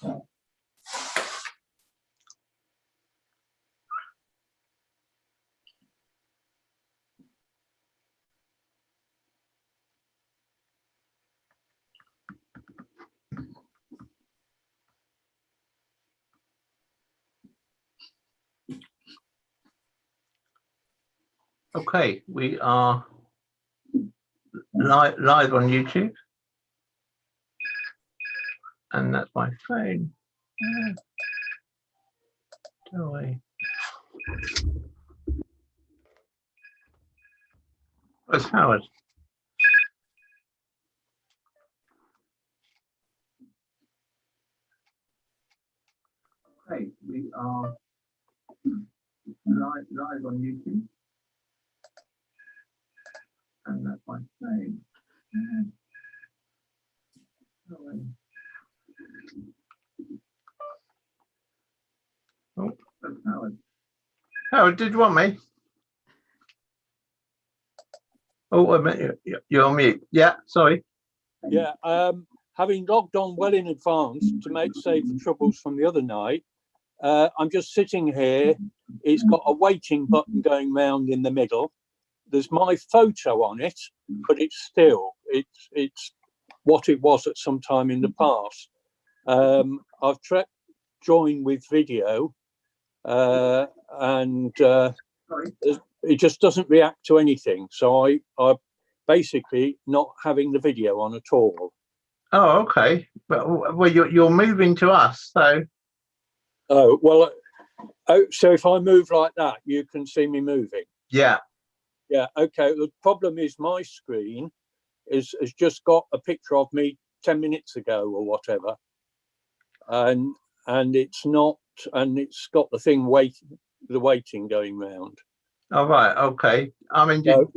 Okay, we are live on YouTube, and that's my phone. Go away. Where's Howard? Okay, we are live on YouTube, and that's my phone. Go away. Oh, that's Howard. Howard, did you want me? Oh, a minute, you're on mute. Yeah, sorry. Yeah, having logged on well in advance to save the troubles from the other night, I'm just sitting here. It's got a waiting button going round in the middle. There's my photo on it, but it's what it was at some time in the past. I've joined with video, and it just doesn't react to anything. So I basically not having the video on at all. Oh, okay. Well, you're moving to us, so. Oh well. Oh, so if I move like that, you can see me moving. Yeah. Yeah. Okay. The problem is my screen has just got a picture of me 10 minutes ago or whatever, and it's not, and it's got the thing waiting going round. All right. Okay. I mean, do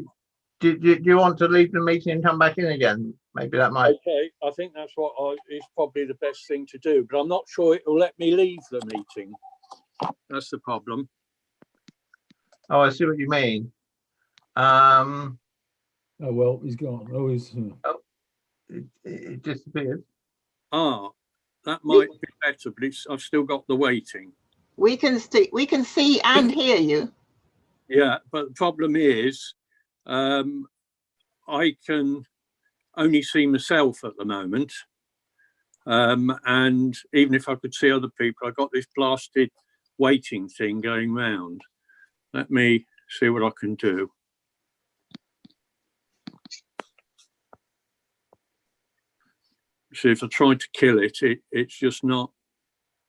you want to leave the meeting and come back in again? Maybe that might. Okay, I think that's what is probably the best thing to do, but I'm not sure it will let me leave the meeting. That's the problem. Oh, I see what you mean. Oh well, he's gone. Oh, he's. Oh, it disappeared. Ah, that might be better, but I've still got the waiting. We can see and hear you. Yeah, but the problem is, I can only see myself at the moment, and even if I could see other people, I got this blasted waiting thing going round. Let me see what I can do. See, if I try to kill it, it's just not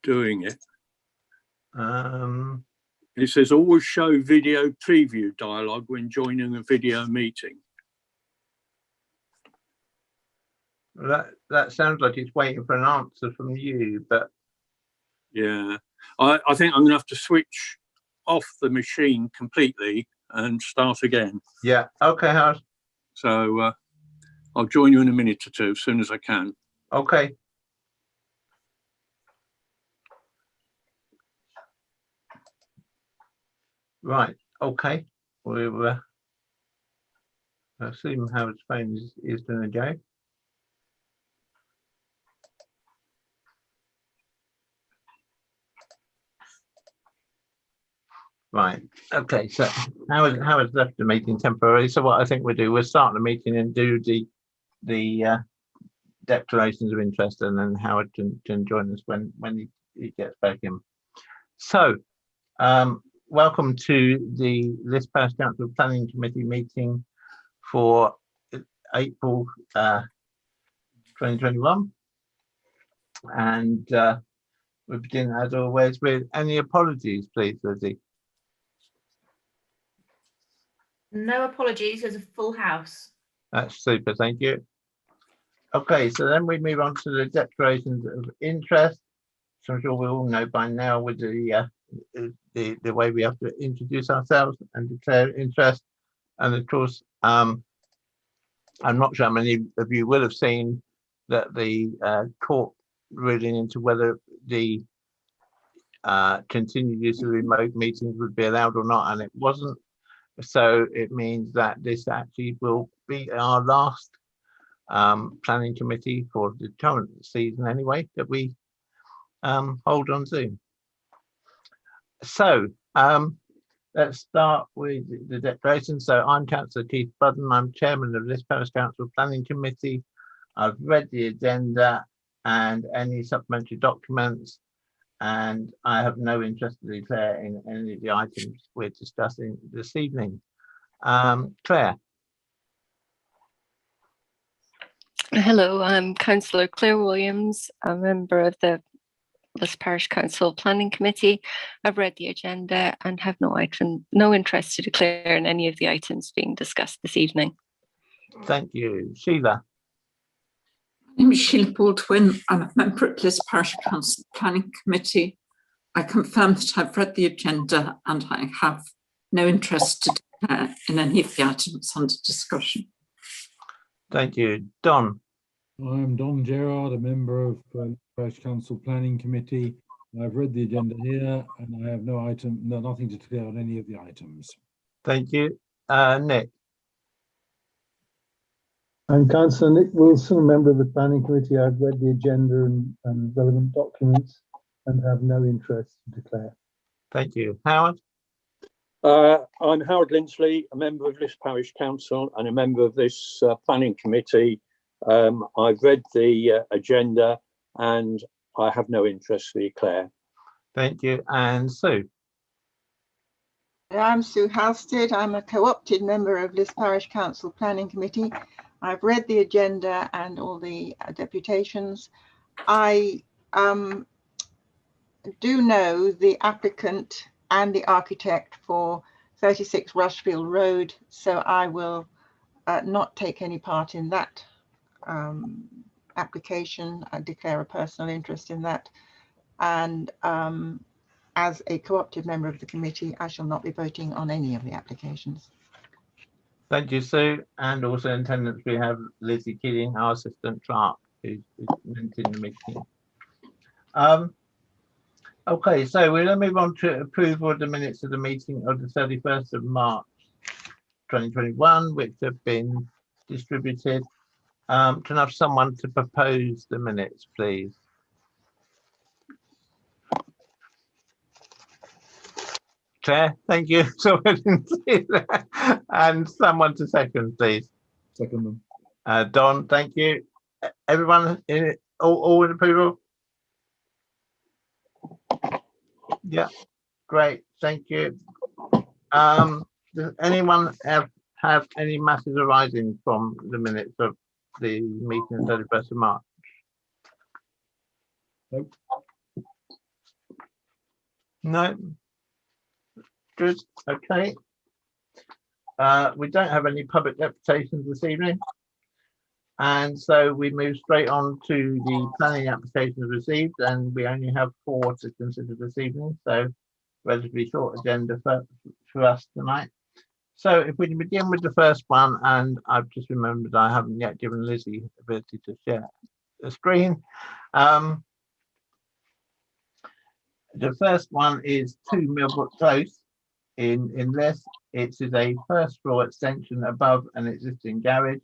doing it. It says always show video preview dialogue when joining a video meeting. That sounds like it's waiting for an answer from you, but yeah, I think I'm gonna have to switch off the machine completely and start again. Yeah. Okay, Howard. So I'll join you in a minute or two as soon as I can. Okay. Right. Okay. We'll assume Howard's phone is going to go. Right. Okay. So Howard's left the meeting temporarily. So what I think we'll do, we'll start the meeting and do the declarations of interest, and then Howard can join us when he gets back in. So, welcome to the Liss Parish Council Planning Committee meeting for April 2021, and we begin as always with any apologies, please, Lizzie. No apologies, there's a full house. That's super, thank you. Okay, so then we move on to the declarations of interest. So I'm sure we all know by now with the way we have to introduce ourselves and declare interest. And of course, I'm not sure how many of you will have seen that the court ruling into whether the continued use of remote meetings would be allowed or not, and it wasn't. So it means that this actually will be our last planning committee for the current season anyway, that we hold on Zoom. So let's start with the declaration. So I'm Councillor Keith Budden. I'm Chairman of Liss Parish Council Planning Committee. I've read the agenda and any supplementary documents, and I have no interest to declare in any of the items we're discussing this evening. Claire. Hello, I'm Councillor Claire Williams, a member of the Liss Parish Council Planning Committee. I've read the agenda and have no interest to declare in any of the items being discussed this evening. Thank you. Sheila. My name is Sheila Baldwin. I'm a member of Liss Parish Council Planning Committee. I confirm that I've read the agenda and I have no interest to declare in any of the items under discussion. Thank you. Don. I'm Don Gerard, a member of Parish Council Planning Committee. I've read the agenda here and I have nothing to declare on any of the items. Thank you. Nick. I'm Councillor Nick Wilson, a member of the Planning Committee. I've read the agenda and relevant documents and have no interest to declare. Thank you. Howard. I'm Howard Lindsley, a member of Liss Parish Council and a member of this planning committee. I've read the agenda and I have no interest to declare. Thank you. And Sue. I'm Sue Halstead. I'm a co-opted member of Liss Parish Council Planning Committee. I've read the agenda and all the deputations. I do know the applicant and the architect for 36 Rushfield Road, so I will not take any part in that application. I declare a personal interest in that, and as a co-opted member of the committee, I shall not be voting on any of the applications. Thank you, Sue. And also in attendance we have Lizzie Keating, our assistant clerk, who's meant in the meeting. Okay, so we're going to move on to approval of the minutes of the meeting of the 31st of March 2021, which have been distributed. Can I have someone to propose the minutes, please? Chair, thank you. So I didn't see that. And someone to second, please. Second them. Don, thank you. Everyone in it, all in approval? Yeah, great, thank you. Does anyone have any matters arising from the minutes of the meeting of 31st of March? Nope. No. Good. Okay. We don't have any public deputations this evening, and so we move straight on to the planning applications received, and we only have 4 to consider this evening, so relatively short agenda for us tonight. So if we can begin with the first one, and I've just remembered I haven't yet given Lizzie the ability to share the screen. The first one is 2 Millbrook Close in Liss. It is a first floor extension above an existing garage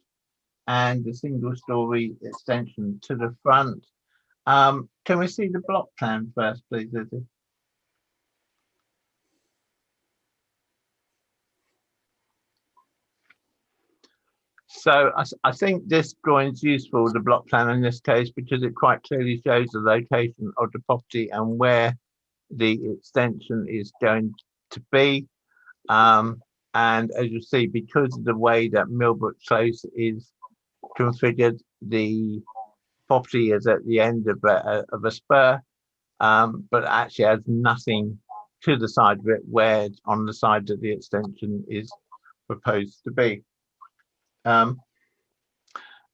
and a single story extension to the front. Can we see the block plan first, please, Lizzie? So I think this drawing is useful, the block plan in this case, because it quite clearly shows the location of the property and where the extension is going to be. And as you see, because of the way that Millbrook Close is configured, the property is at the end of a spur, but actually has nothing to the side of it, where on the side that the extension is proposed to be.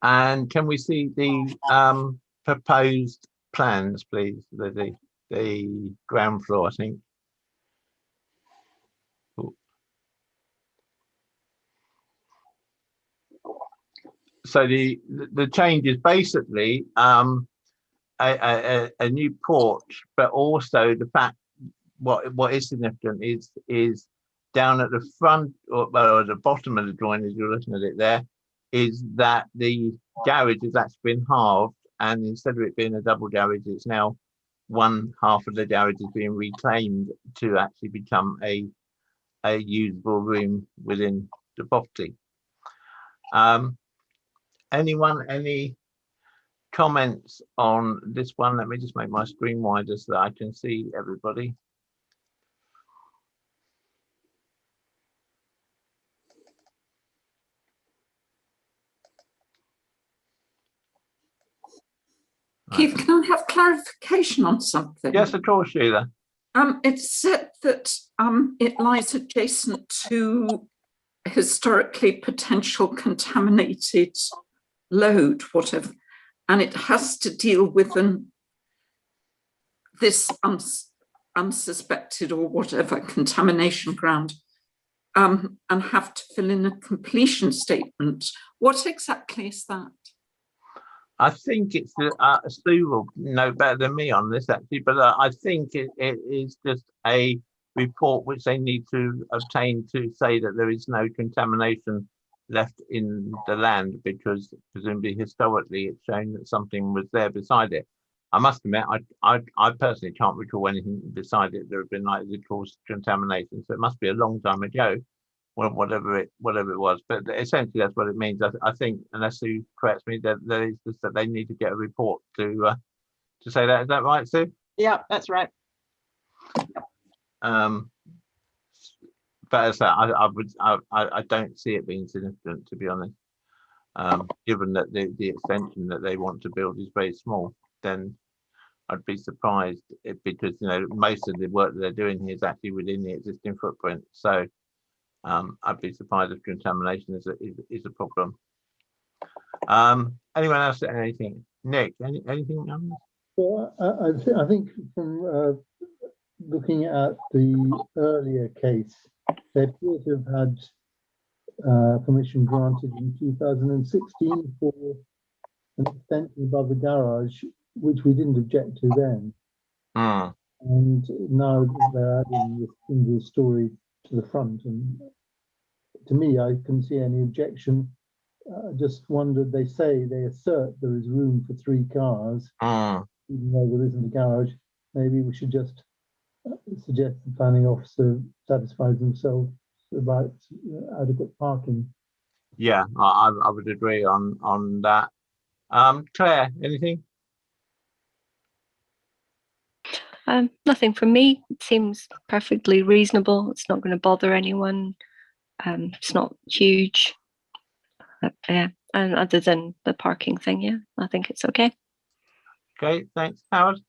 And can we see the proposed plans, please? The ground floor, I think. So the change is basically a new porch, but also the fact what is significant is down at the front or the bottom of the drawing, as you're looking at it there, is that the garage has actually been halved, and instead of it being a double garage, it's now one half of the garage is being reclaimed to actually become a usable room within the property. Anyone, any comments on this one? Let me just make my screen wider so that I can see everybody. Keith, can I have clarification on something? Yes, of course, Sheila. It's said that it lies adjacent to historically potential contaminated load, whatever, and it has to deal with this unsuspected or whatever contamination ground, and have to fill in a completion statement. What exactly is that? I think it's Stu will know better than me on this actually, but I think it is just a report which they need to obtain to say that there is no contamination left in the land, because presumably historically it's shown that something was there beside it. I must admit, I personally can't recall anything beside it that have been likely to cause contamination, so it must be a long time ago. Well, whatever it was, but essentially that's what it means. I think, unless Sue corrects me, that there is just that they need to get a report to say that. Is that right, Sue? Yeah, that's right. But as I don't see it being significant, to be honest. Given that the extension that they want to build is very small, then I'd be surprised because most of the work that they're doing here is actually within the existing footprint. So. I'd be surprised if contamination is a problem. Anyone else? Anything? Nick? Anything on this? Well, I think from looking at the earlier case, they appear to have had permission granted in 2016 for an extension above the garage, which we didn't object to then. And now they're adding this single story to the front, and to me, I couldn't see any objection. Just wondered, they assert there is room for 3 cars, even though there isn't a garage. Maybe we should just suggest the planning officer satisfies themselves about adequate parking. Yeah, I would agree on that. Claire, anything? Nothing from me. It seems perfectly reasonable. It's not going to bother anyone. It's not huge. Yeah, and other than the parking thing, yeah, I think it's okay. Okay, thanks, Howard.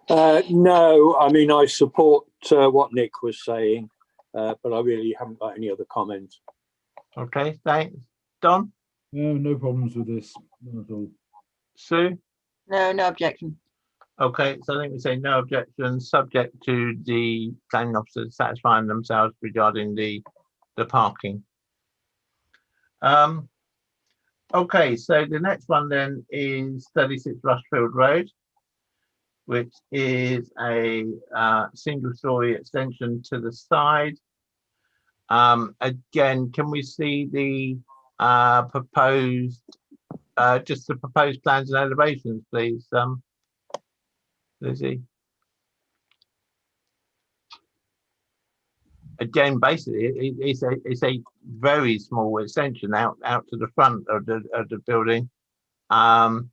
No, I mean, I support what Nick was saying, but I really haven't got any other comments. Okay, thanks. Don? No problems with this, not at all. Sue? No objection. Okay, so I think we say no objection, subject to the planning officer satisfying themselves regarding the parking. Okay, so the next one then is 36 Rushfield Road, which is a single-story extension to the side. Again, can we see the proposed, just the proposed plans and elevations, please, Lizzie? Again, basically, it's a very small extension out to the front of the building, and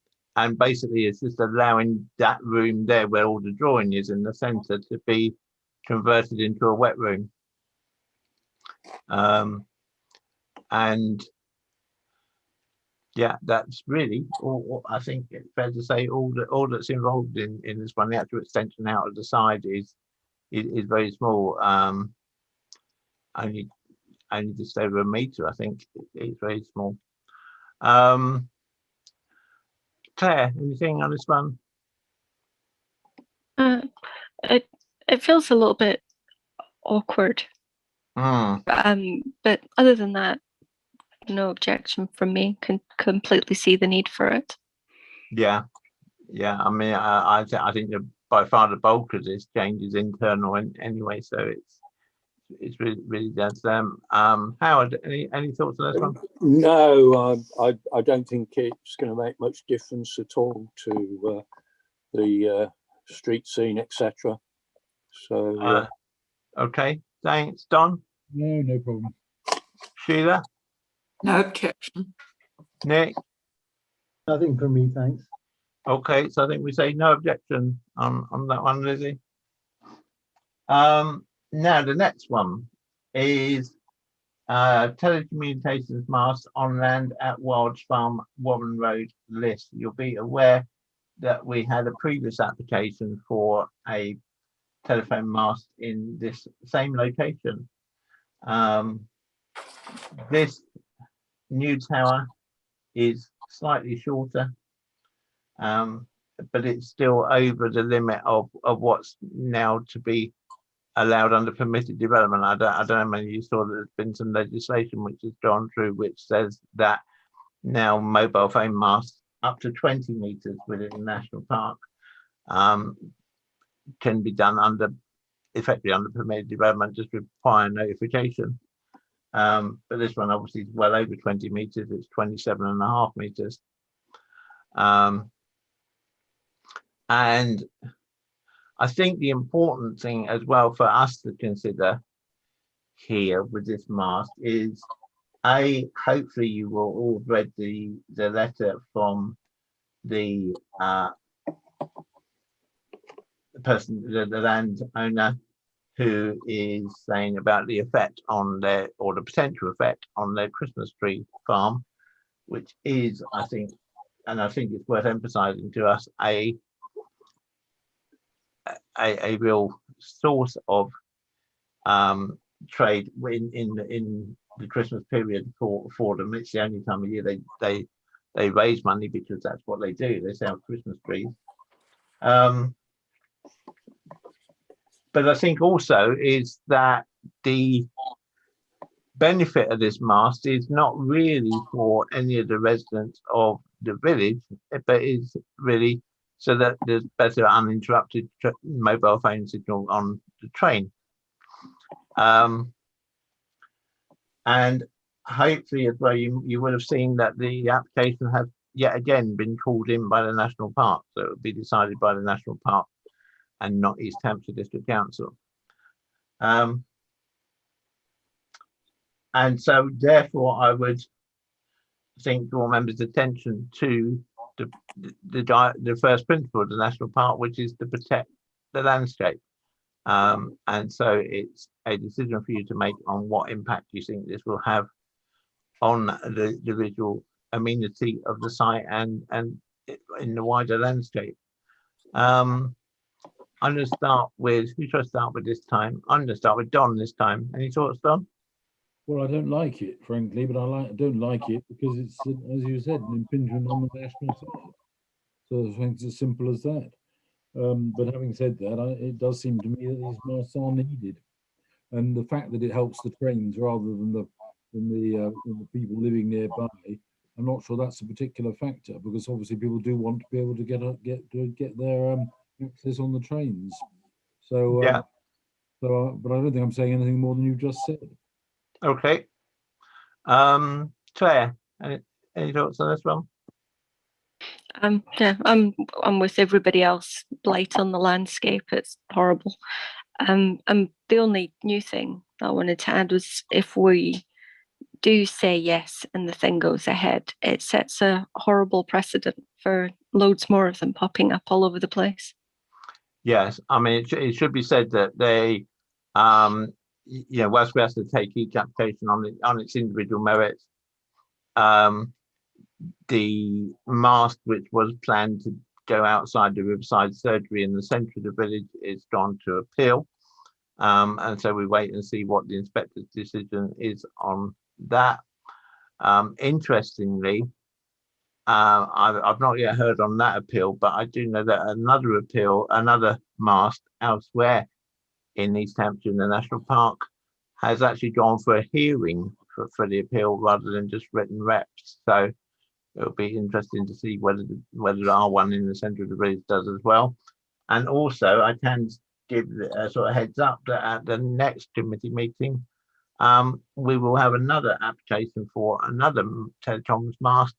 basically it's just allowing that room there where all the drawing is in the centre to be converted into a wet room, and yeah, that's really all. I think it's fair to say all that's involved in this one. The actual extension out of the side is very small. Only just over a metre, I think. It's very small. Claire, anything on this one? It feels a little bit awkward. But other than that, no objection from me. Can completely see the need for it. Yeah. I mean, I think that by far the bulk of this change is internal anyway, so it's really down to them. Howard, any thoughts on this one? No, I don't think it's going to make much difference at all to the street scene, etc. So Okay, thanks, Don. No problem. Sheila, No objection. Nick. Nothing from me, thanks. Okay, so I think we say no objection on that one, Lizzie. Now the next one is telecommunications mast on land at Wilds Farm, Warren Road, Liss. You'll be aware that we had a previous application for a telephone mast in this same location. This new tower is slightly shorter, but it's still over the limit of what's now to be allowed under permitted development. I don't know, many you saw that there's been some legislation which has gone through which says that now mobile phone masts up to 20 meters within the national park can be done effectively under permitted development, just require notification. But this one obviously is well over 20 meters, it's 27.5 meters. And I think the important thing as well for us to consider here with this mast is, hopefully you will all read the letter from the person, the landowner, who is saying about the effect on their, or the potential effect on their Christmas tree farm, which is, I think, and I think it's worth emphasizing to us, a real source of trade in the Christmas period for them. It's the only time of year they raise money, because that's what they do. They sell Christmas trees. But I think also is that the benefit of this mast is not really for any of the residents of the village, but is really so that there's better uninterrupted mobile phone signal on the train. And hopefully as well, you would have seen that the application has yet again been called in by the National Park. So it will be decided by the National Park and not East Hampshire District Council. And so therefore I would think draw members' attention to the first principle of the National Park, which is to protect the landscape. And so it's a decision for you to make on what impact you think this will have on the visual amenity of the site and in the wider landscape. I'm going to start with, who should I start with this time? I'm going to start with Don this time. Any thoughts, Don? Well, I don't like it, frankly, but I don't like it because it's, as you said, an impingement on the national site. So I think it's as simple as that. But having said that, it does seem to me that these masts are needed, and the fact that it helps the trains rather than the people living nearby, I'm not sure that's a particular factor, because obviously people do want to be able to get their access on the trains. So yeah. So, but I don't think I'm saying anything more than you just said. Okay. Claire, any thoughts on this one? Yeah, I'm with everybody else. Blight on the landscape, it's horrible. And the only new thing I wanted to add was, if we do say yes and the thing goes ahead, it sets a horrible precedent for loads more of them popping up all over the place. Yes, I mean, it should be said that they, whilst we have to take each application on its individual merits, the mast which was planned to go outside the Riverside Surgery in the centre of the village is gone to appeal. And so we wait and see what the inspector's decision is on that. Interestingly, I've not yet heard on that appeal, but I do know that another mast elsewhere in East Hampshire in the National Park has actually gone for a hearing for the appeal rather than just written reps. So it'll be interesting to see whether our one in the centre of the village does as well. And also, I can give a sort of heads up that at the next committee meeting, we will have another application for another telecoms mast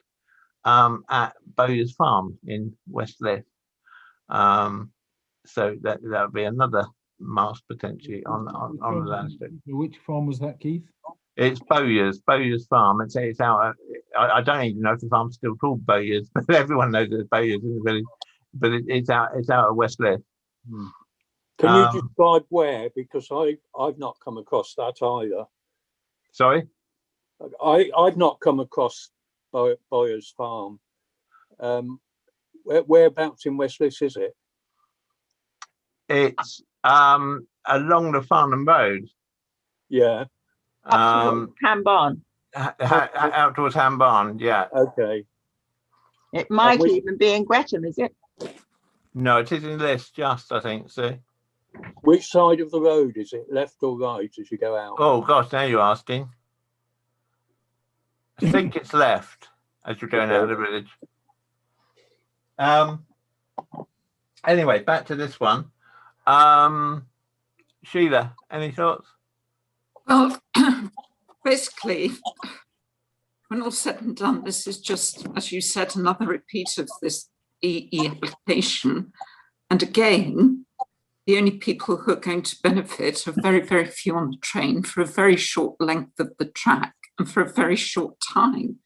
at Bowyer's Farm in West Liss. So that'll be another mast potentially on the landscape. Which farm was that, Keith? It's Bowyer's farm. It's out. I don't even know if the farm's still called Bowyer's, but everyone knows it's Bowyer's in the village. But it's out of West Liss. Can you describe where? Because I've not come across that either. Sorry? I've not come across Bowyer's farm. Whereabouts in West Liss is it? It's along the Farnham Road. Yeah. Ham Barn. Out towards Ham Barn, yeah. Okay. It might even be in Gresham, is it? No, it is in Liss, just, I think, so. Which side of the road is it? Left or right as you go out? Oh, gosh, now you're asking. I think it's left as you're going out of the village. Anyway, back to this one. Sheila, any thoughts? Well, basically, when all said and done, this is just, as you said, another repeat of this EE application. And again, the only people who are going to benefit are very, very few on the train for a very short length of the track and for a very short time.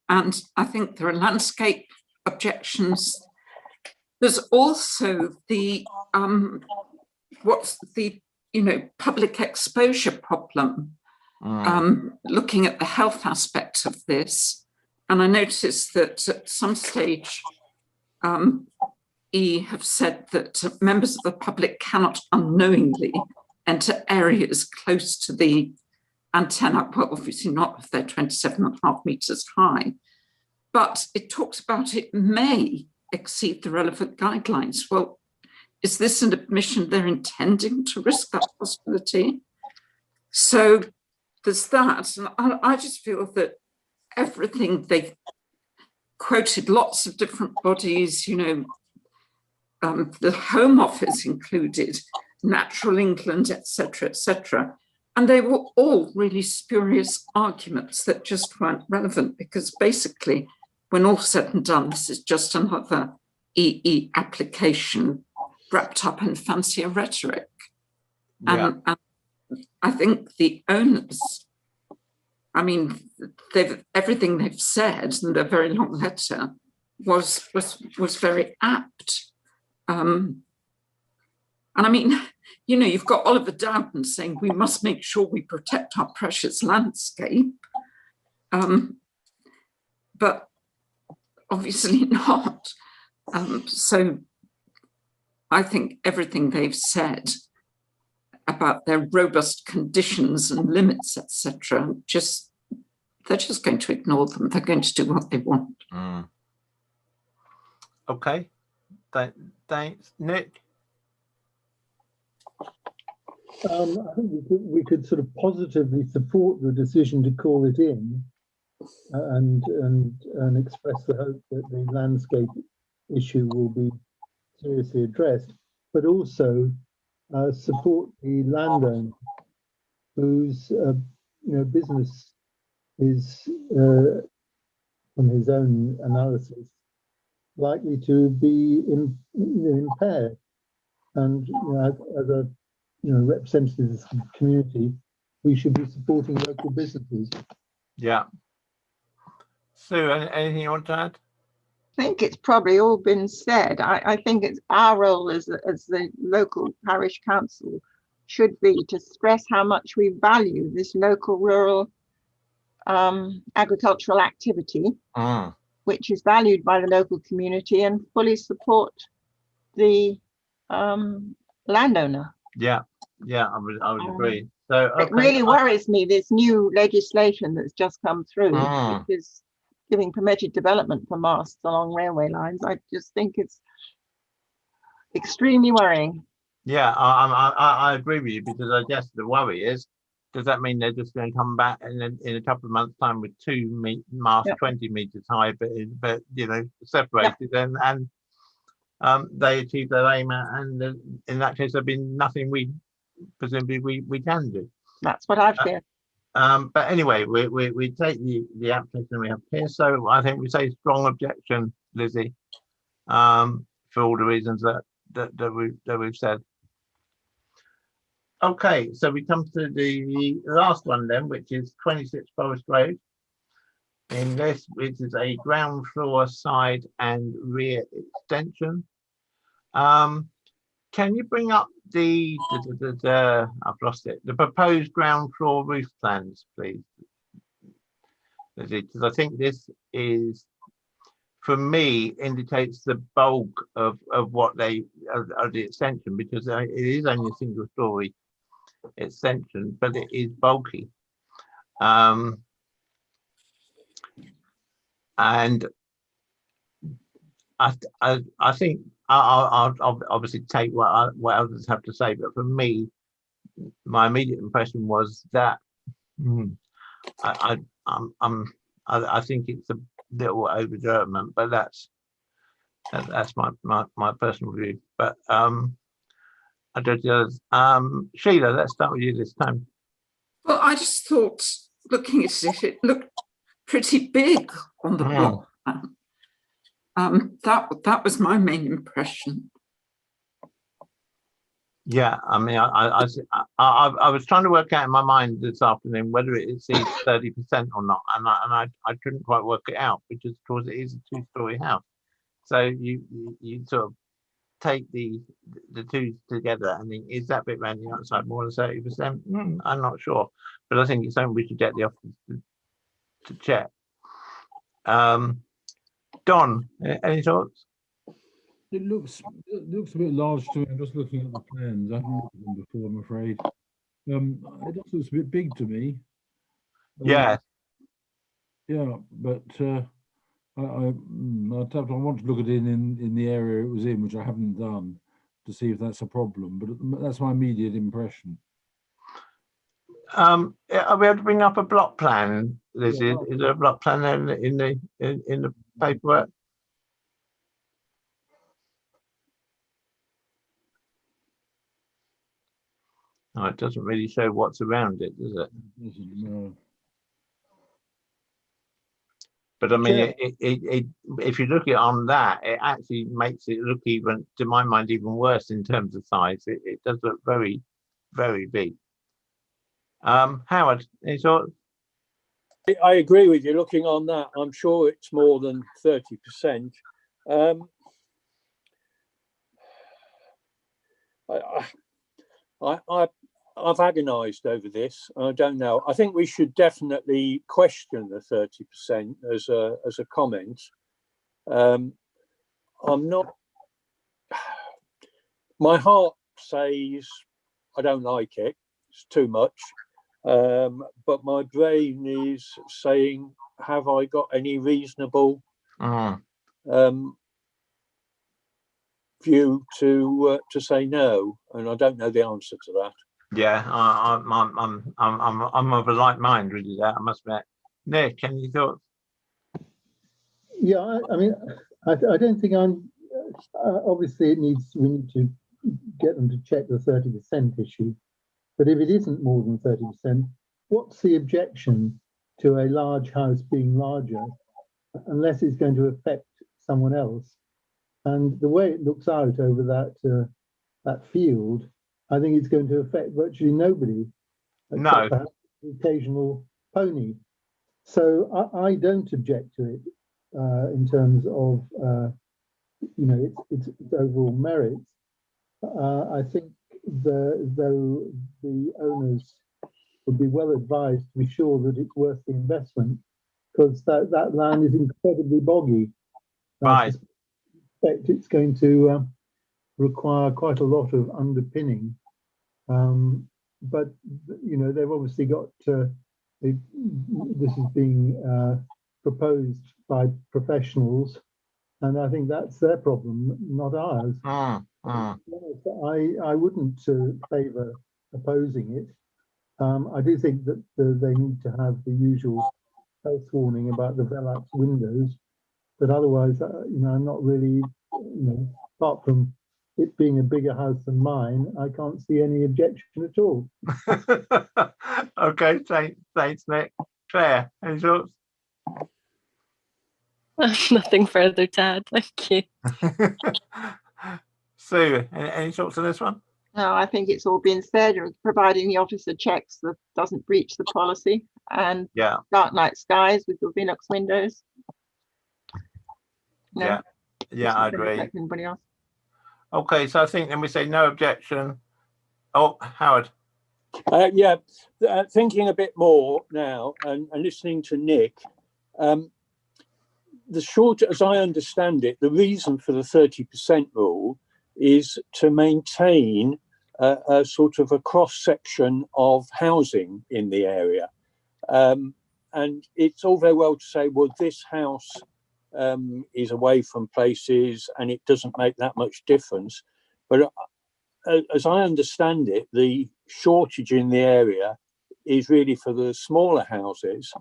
And I think there are landscape objections. There's also the what's the public exposure problem, looking at the health aspect of this. And I noticed that at some stage E have said that members of the public cannot unknowingly enter areas close to the antenna. Well, obviously not if they're 27.5 meters high, but it talks about it may exceed the relevant guidelines. Well, is this an admission they're intending to risk that possibility? So there's that. And I just feel that everything they quoted, lots of different bodies, the Home Office included, Natural England, etc. And they were all really spurious arguments that just weren't relevant, because basically, when all said and done, this is just another EE application wrapped up in fancier rhetoric. Yeah. And I think the owners, everything they've said in their very long letter was very apt. You've got Oliver Dowden saying we must make sure we protect our precious landscape, but obviously not. So I think everything they've said about their robust conditions and limits, etc., they're just going to ignore them. They're going to do what they want. Okay. Thanks, Nick. I think we could sort of positively support the decision to call it in, and express the hope that the landscape issue will be seriously addressed, but also support the landowner whose business is, from his own analysis, likely to be impaired. And as a representatives of the community, we should be supporting local businesses. Yeah. Sue, anything you want to add? I think it's probably all been said. I think it's our role as the local parish council should be to stress how much we value this local rural agricultural activity, which is valued by the local community, and fully support the landowner. Yeah, I would agree. So okay. It really worries me, this new legislation that's just come through, which is giving permitted development for masts along railway lines. I just think it's extremely worrying. Yeah, I agree with you, because I guess the worry is, does that mean they're just going to come back in a couple of months' time with two masts 20 meters high, but separated, and they achieve their aim, and in that case there'll be nothing we can do. That's what I fear. But anyway, we take the application we have here. So I think we say strong objection, Lizzie, for all the reasons that we've said. Okay, so we come to the last one then, which is 26 Forest Road. In this, which is a ground floor, side and rear extension. Can you bring up I've lost it, the proposed ground floor roof plans, please? Because I think this is, for me, indicates the bulk of what they of the extension, because it is only a single story extension, but it is bulky. And I think I'll obviously take what others have to say, but for me, my immediate impression was that I think it's a little over-development, but that's my personal view. But I don't know. Sheila, let's start with you this time. Well, I just thought, looking at it looked pretty big on the block plan. That was my main impression. Yeah, I mean, I was trying to work out in my mind this afternoon whether it exceeds 30% or not, and I couldn't quite work it out, because of course it is a two-story house. So you sort of take the two together and think, is that bit around the outside more than 30%? I'm not sure, but I think it's something we should get the office to check. Don, any thoughts? It looks a bit large to me. I'm just looking at the plans. I haven't looked at them before, I'm afraid. It also looks a bit big to me. Yeah. Yeah, but I want to look at it in the area it was in, which I haven't done, to see if that's a problem. But that's my immediate impression. Are we able to bring up a block plan? Is there a block plan there in the paperwork? Oh, it doesn't really show what's around it, does it? No. But I mean, if you look at it on that, it actually makes it look even, to my mind, even worse in terms of size. It does look very, very big. Howard, any thoughts? I agree with you. Looking on that, I'm sure it's more than 30%. I've agonised over this. I don't know. I think we should definitely question the 30% as a comment. I'm not. My heart says I don't like it. It's too much. But my brain is saying, have I got any reasonable view to say no? And I don't know the answer to that. Yeah, I'm of a like mind with that, I must admit. Nick, any thoughts? Yeah, I mean, I don't think obviously we need to get them to check the 30% issue. But if it isn't more than 30%, what's the objection to a large house being larger, unless it's going to affect someone else? And the way it looks out over that field, I think it's going to affect virtually nobody, except perhaps the occasional pony. So I don't object to it in terms of its overall merits. I think though the owners would be well advised to be sure that it's worth the investment, because that land is incredibly boggy. Right. I suspect it's going to require quite a lot of underpinning. But they've obviously got this is being proposed by professionals, and I think that's their problem, not ours. I wouldn't favour opposing it. I do think that they need to have the usual health warning about the Velux windows, but otherwise, I'm not really, apart from it being a bigger house than mine, I can't see any objection at all. Okay, thanks, Nick. Claire, any thoughts? Nothing further to add, thank you. Sue, any thoughts on this one? No, I think it's all been said, providing the officer checks that doesn't breach the policy, and Yeah, dark night skies with your Velux windows. No, yeah, it's I not gonna agree. affect anybody else. Okay, so I think then we say no objection. Oh, Howard. Yeah, thinking a bit more now and listening to Nick, the short, as I understand it, the reason for the 30% rule is to maintain a sort of a cross section of housing in the area. And it's all very well to say, well, this house is away from places and it doesn't make that much difference. But as I understand it, the shortage in the area is really for the smaller houses.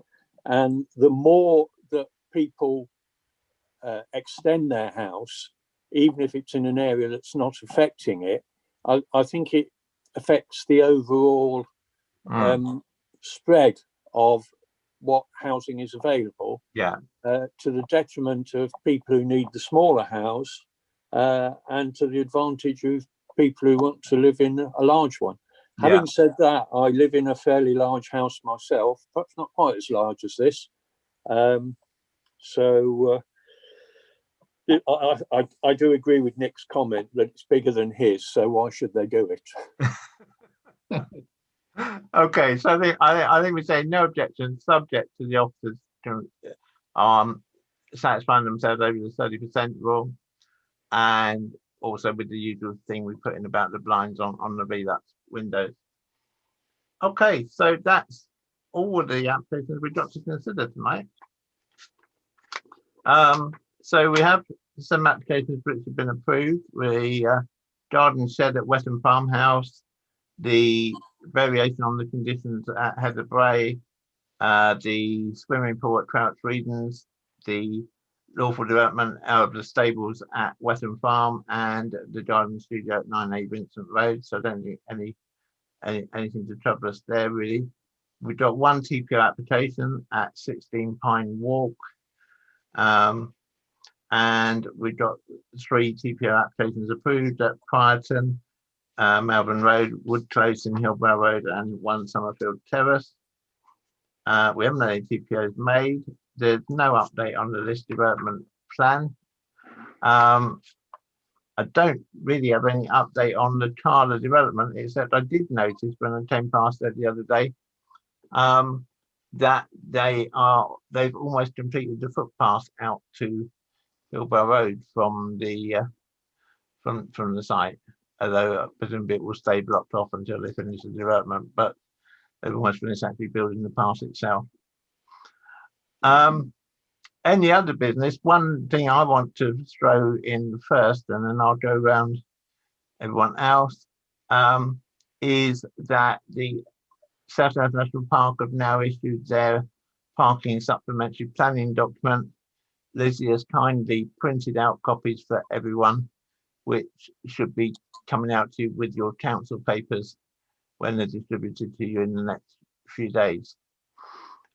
And the more that people extend their house, even if it's in an area that's not affecting it, I think it affects the overall spread of what housing is available. Yeah. To the detriment of people who need the smaller house, and to the advantage of people who want to live in a large one. Yeah. Having said that, I live in a fairly large house myself, perhaps not quite as large as this. I do agree with Nick's comment that it's bigger than his, so why should they do it? Okay, so I think we say no objection, subject to the officers satisfying themselves over the 30% rule, and also with the usual thing we put in about the blinds on the Velux windows. Okay, so that's all of the applications we've got to consider tonight. So we have some applications which have been approved. The garden shed at Western Farmhouse, the variation on the conditions at Heather Bray, the swimming pool at Crouch Regents, the lawful development out of the stables at Western Farm, and the garden studio at 9A Vincent Road. So I don't think anything to trouble us there really. We've got one TPO application at 16 Pine Walk, and we've got 3 TPO applications approved at Priorton, Melbourne Road, Wood Close in Hillbrow Road, and 1 Summerfield Terrace. We haven't had any TPOs made. There's no update on the Liss development plan. I don't really have any update on the Carla development, except I did notice when I came past there the other day that they've almost completed the footpath out to Hillbrow Road from the site, although presumably it will stay blocked off until they finish the development, but they've almost finished actually building the path itself. Any other business, one thing I want to throw in first, and then I'll go around everyone else, is that the South Wales National Park have now issued their parking supplementary planning document. Lizzie has kindly printed out copies for everyone, which should be coming out to you with your council papers when they're distributed to you in the next few days.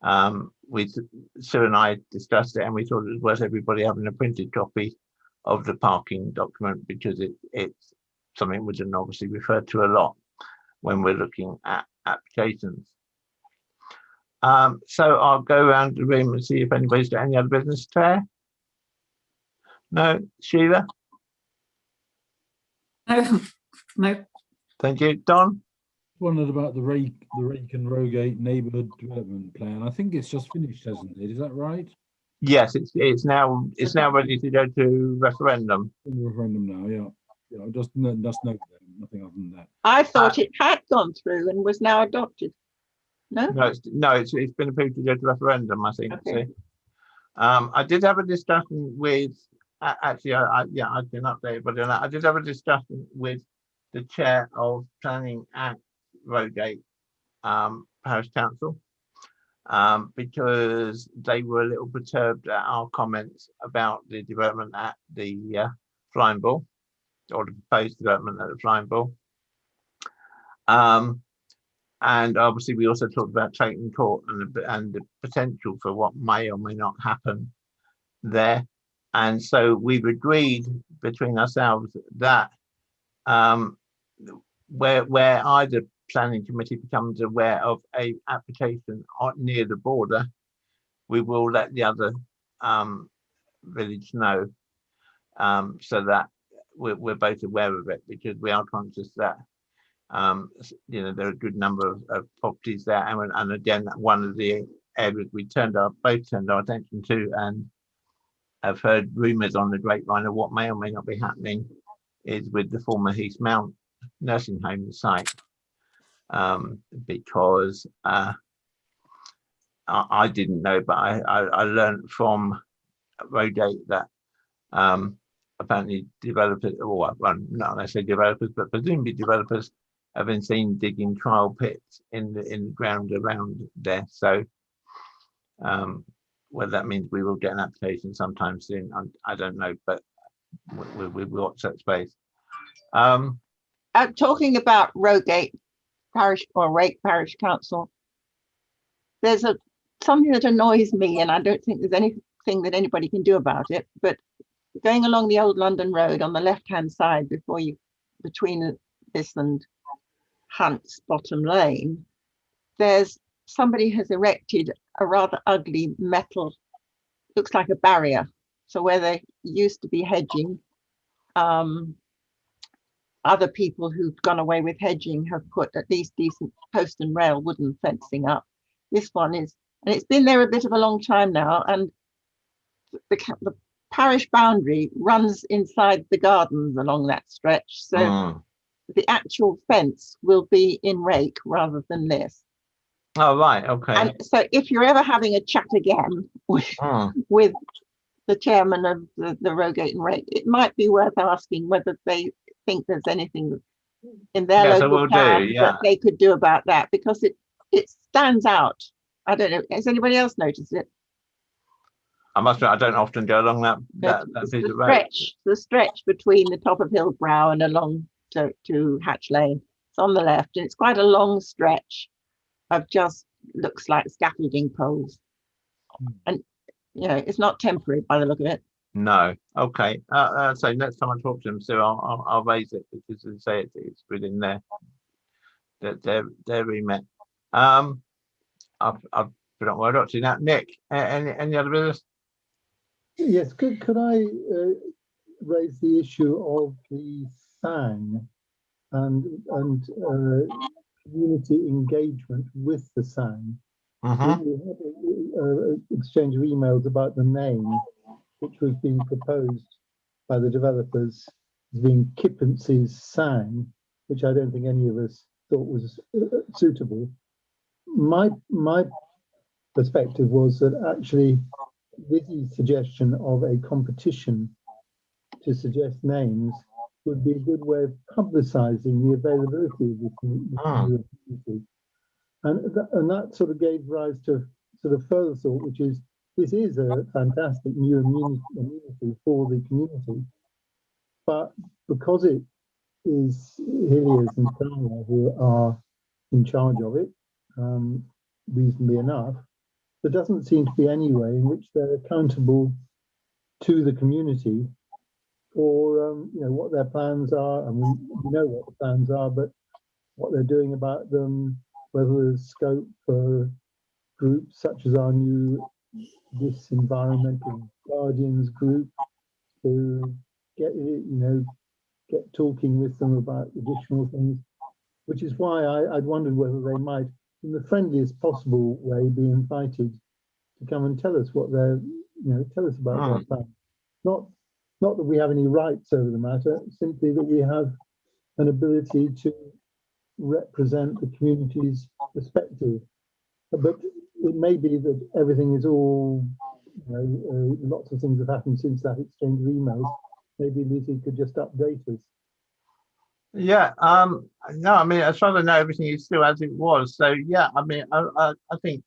Sue and I discussed it, and we thought it was worth everybody having a printed copy of the parking document, because it's something we didn't obviously refer to a lot when we're looking at applications. So I'll go around the room and see if anybody's got any other business. Claire? No? Sheila? No. Thank you. Don? Wondered about the Rake and Rogate neighbourhood development plan. I think it's just finished, hasn't it? Is that right? Yes, it's now ready to go to referendum. Referendum now, yeah. Yeah, just note that, nothing other than that. I thought it had gone through and was now adopted. No? No, it's been approved to go to referendum, I think. Okay. I did have a discussion with actually I can update everybody on that. I did have a discussion with the chair of planning at Rogate Parish Council, because they were a little perturbed at our comments about the development at the Flying Bull, or the proposed development at the Flying Bull. And obviously we also talked about Clayton Court and the potential for what may or may not happen there. And so we've agreed between ourselves that where either planning committee becomes aware of a application near the border, we will let the other village know, so that we're both aware of it, because we are conscious that you know, there are a good number of properties there, and again, one of the areas we both turned our attention to, and have heard rumours on the grapevine of what may or may not be happening, is with the former Heath Mount nursing home site, because I didn't know, but I learned from Road 8 that apparently developers, or well, not necessarily developers, but presumably developers have been seen digging trial pits in the ground around there. So whether that means we will get an application sometime soon, I don't know, but we watch that space. Talking about Rogate Parish or Rake Parish Council, there's something that annoys me, and I don't think there's anything that anybody can do about it. But going along the old London Road on the left-hand side, between this and Hunt's Bottom Lane, somebody has erected a rather ugly metal, looks like a barrier. So where there used to be hedging, other people who've gone away with hedging have put at least decent post and rail wooden fencing up. This one is, and it's been there a bit of a long time now, and the parish boundary runs inside the gardens along that stretch. So the actual fence will be in Rake rather than Liss. Oh, right, okay. And so if you're ever having a chat again with the chairman of the Rogate and Rake, it might be worth asking whether they think there's anything in their local plan that they could do about that, because it stands out. I don't know, has anybody else noticed it? I must admit, I don't often go along that piece of road. The stretch between the top of Hillbrow and along to Hatch Lane. It's on the left, and it's quite a long stretch of just looks like scaffolding poles. And you know, it's not temporary by the look of it. No. Okay. So next time I talk to them, so I'll raise it, because as I say, it's within their remit. I've forgotten what I got to now. Nick, any other business? Yes. Could I raise the issue of the sign and community engagement with the sign? We had an exchange of emails about the name, which was being proposed by the developers as being Kippence's sign, which I don't think any of us thought was suitable. My perspective was that actually Lizzie's suggestion of a competition to suggest names would be a good way of publicising the availability of the community. And that sort of gave rise to sort of further thought, which is, this is a fantastic new amenity for the community, but because it is Hilliers and Clara who are in charge of it, reasonably enough, there doesn't seem to be any way in which they're accountable to the community for you know, what their plans are. And we know what the plans are, but what they're doing about them, whether there's scope for groups such as our new This Environmental Guardians group to get talking with them about additional things, which is why I'd wondered whether they might, in the friendliest possible way, be invited to come and tell us what they're, tell us about their plan. Not that we have any rights over the matter, simply that we have an ability to represent the community's perspective. But it may be that everything is all, lots of things have happened since that exchange of emails. Maybe Lizzie could just update us. Yeah, no, I mean, as far as I know, everything is still as it was. So yeah, I mean, I think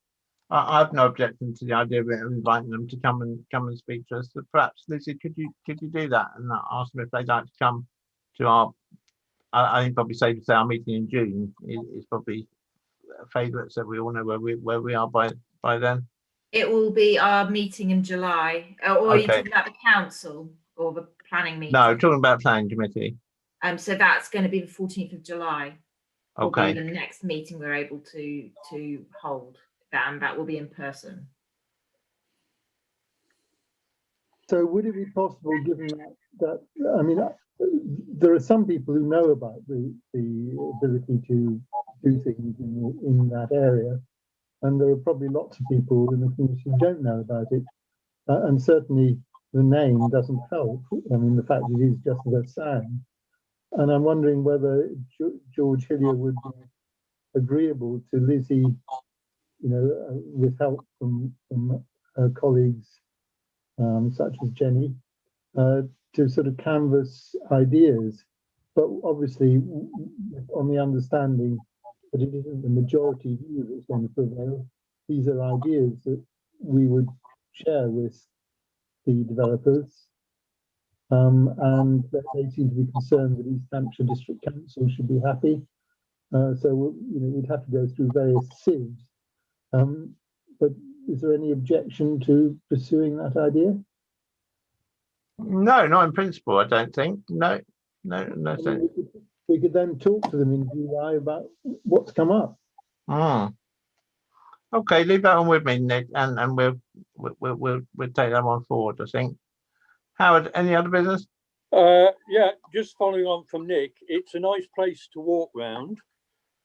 I have no objection to the idea of inviting them to come and speak to us. So perhaps, Lizzie, could you do that and ask them if they'd like to come to our, I think probably safe to say our meeting in June is probably a favourite, so we all know where we are by then. It will be our meeting in July. Or are you talking about the council or the planning meeting? No, talking about planning committee. So that's going to be the 14th of July. Probably Okay. the next meeting we're able to hold, and that will be in person. So would it be possible, given that I mean, there are some people who know about the ability to do things in that area, and there are probably lots of people in the community who don't know about it, and certainly the name doesn't help. I mean, the fact it is just the sound, and I'm wondering whether George Hillier would be agreeable to Lizzie, with help from her colleagues, such as Jenny, to sort of canvass ideas, but obviously on the understanding that it isn't the majority view that's going to prevail. These are ideas that we would share with the developers, and that they seem to be concerned that East Hampshire District Council should be happy. So we'd have to go through various sieves. But is there any objection to pursuing that idea? No, not in principle, I don't think. No. I mean, we could then talk to them in July about what's come up. Okay, leave that on with me, Nick, and we'll take that one forward, I think. Howard, any other business? Yeah, just following on from Nick, it's a nice place to walk round.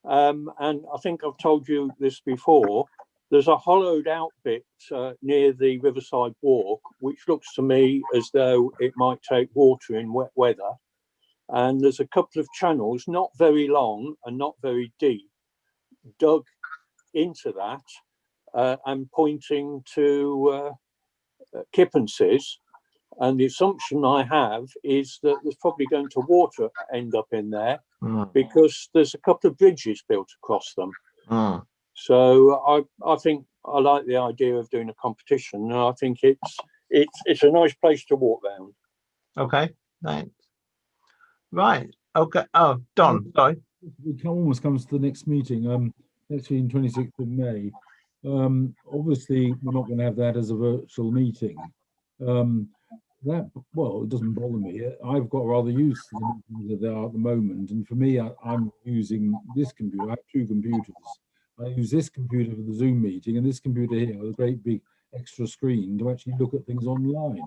And I think I've told you this before. There's a hollowed out bit near the Riverside Walk, which looks to me as though it might take water in wet weather. And there's a couple of channels, not very long and not very deep, dug into that and pointing to kippances. And the assumption I have is that there's probably going to water end up in there because there's a couple of bridges built across them. So I think I like the idea of doing a competition, and I think it's a nice place to walk round. Okay, thanks. Right. Okay. Oh, Don, sorry. It almost comes to the next meeting. Next meeting, 26th of May. Obviously, we're not going to have that as a virtual meeting. Well, it doesn't bother me. I've got rather used to the meetings that they are at the moment, and for me, I'm using this computer. I have two computers. I use this computer for the Zoom meeting and this computer here with a great big extra screen to actually look at things online,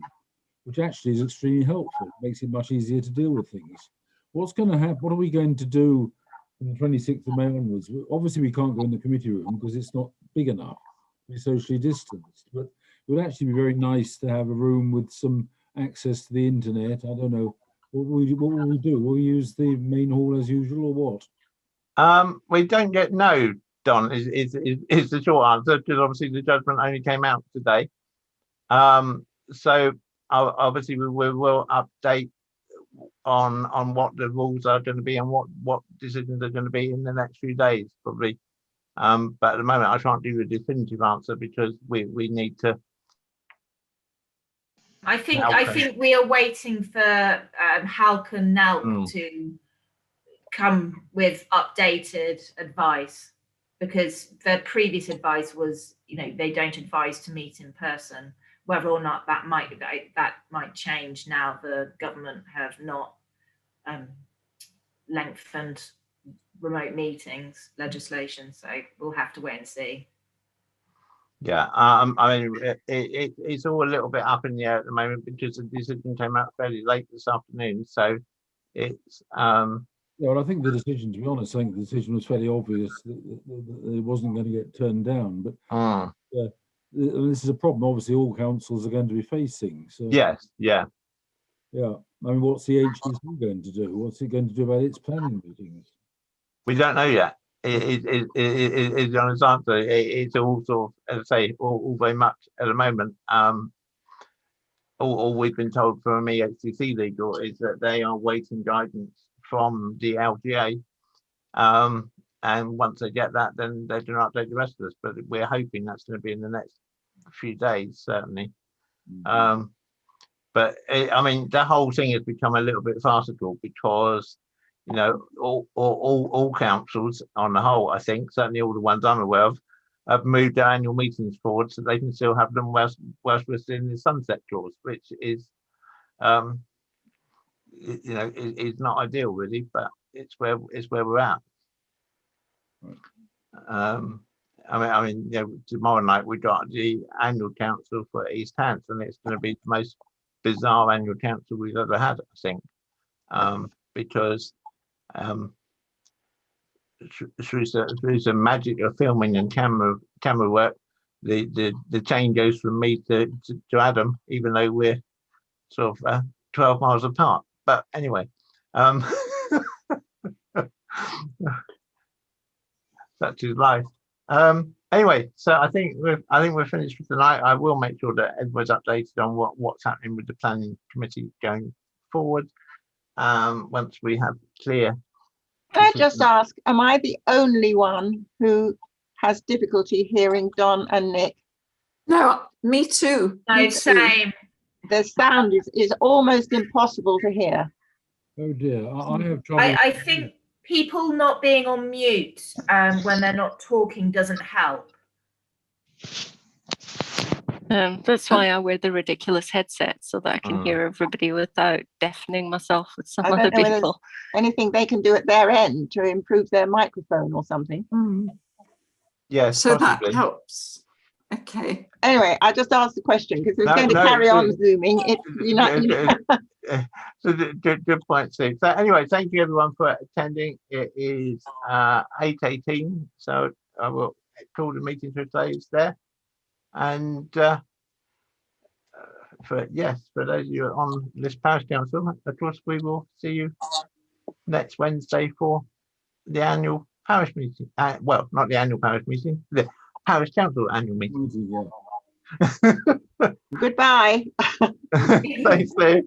which actually is extremely helpful. It makes it much easier to deal with things. What's going to happen? What are we going to do from the 26th of May onwards? Obviously, we can't go in the committee room because it's not big enough. We're socially distanced, but it would actually be very nice to have a room with some access to the internet. I don't know. What will we do? Will we use the main hall as usual or what? We don't get no, Don, is the short answer, because obviously the judgment only came out today. So obviously we will update on what the rules are going to be and what decisions are going to be in the next few days, probably. But at the moment I can't give you a definitive answer because we need to. I think we are waiting for Halk and Nelk to come with updated advice, because their previous advice was, they don't advise to meet in person. Whether or not that might change now the government have not lengthened remote meetings legislation, so we'll have to wait and see. Yeah, I mean, it's all a little bit up in the air at the moment because the decision came out fairly late this afternoon. So it's yeah, well, I think the decision, to be honest, I think the decision was fairly obvious that it wasn't going to get turned down. But this is a problem. Obviously, all councils are going to be facing. So yes, yeah. I mean, what's the HDC going to do? What's it going to do about its planning meetings? We don't know yet. Is the honest answer. It's all sort of, as I say, all very much at the moment. All we've been told from HDC legal is that they are waiting guidance from the LGA. And once they get that, then they do not update the rest of us. But we're hoping that's going to be in the next few days, certainly. But I mean, the whole thing has become a little bit farcical because, all councils on the whole, I think, certainly all the ones I'm aware of, have moved their annual meetings forward so they can still have them whilst we're still in the sunset clause, which is, you know, is not ideal really, but it's where we're at. I mean, you know, tomorrow night we got the annual council for East Hants, and it's going to be the most bizarre annual council we've ever had, I think, because through some magic of filming and camera work, the chain goes from me to Adam, even though we're sort of 12 miles apart. But anyway, such is life. Anyway, so I think we're finished for tonight. I will make sure that everyone's updated on what's happening with the planning committee going forward. Once we have clear. Can I just ask, am I the only one who has difficulty hearing Don and Nick? No, me too. No, Me too. same. The sound is almost impossible to hear. Oh dear, I have trouble. I think people not being on mute when they're not talking doesn't help. That's why I wear the ridiculous headset, so that I can hear everybody without deafening myself with some I don't other know whether people. there's anything they can do at their end to improve their microphone or something. Yes, So possibly. that helps. Okay. Anyway, I just asked the question because it's going to carry on zooming. It, you know. So good point, Steve. So anyway, thank you everyone for attending. It is 8:18, so I will call the meeting to a close there. And for those of you on Liss Parish Council, of course, we will see you next Wednesday for the annual parish meeting. Well, not the annual parish meeting, the Parish Council annual meeting. Goodbye. Thanks, Steve.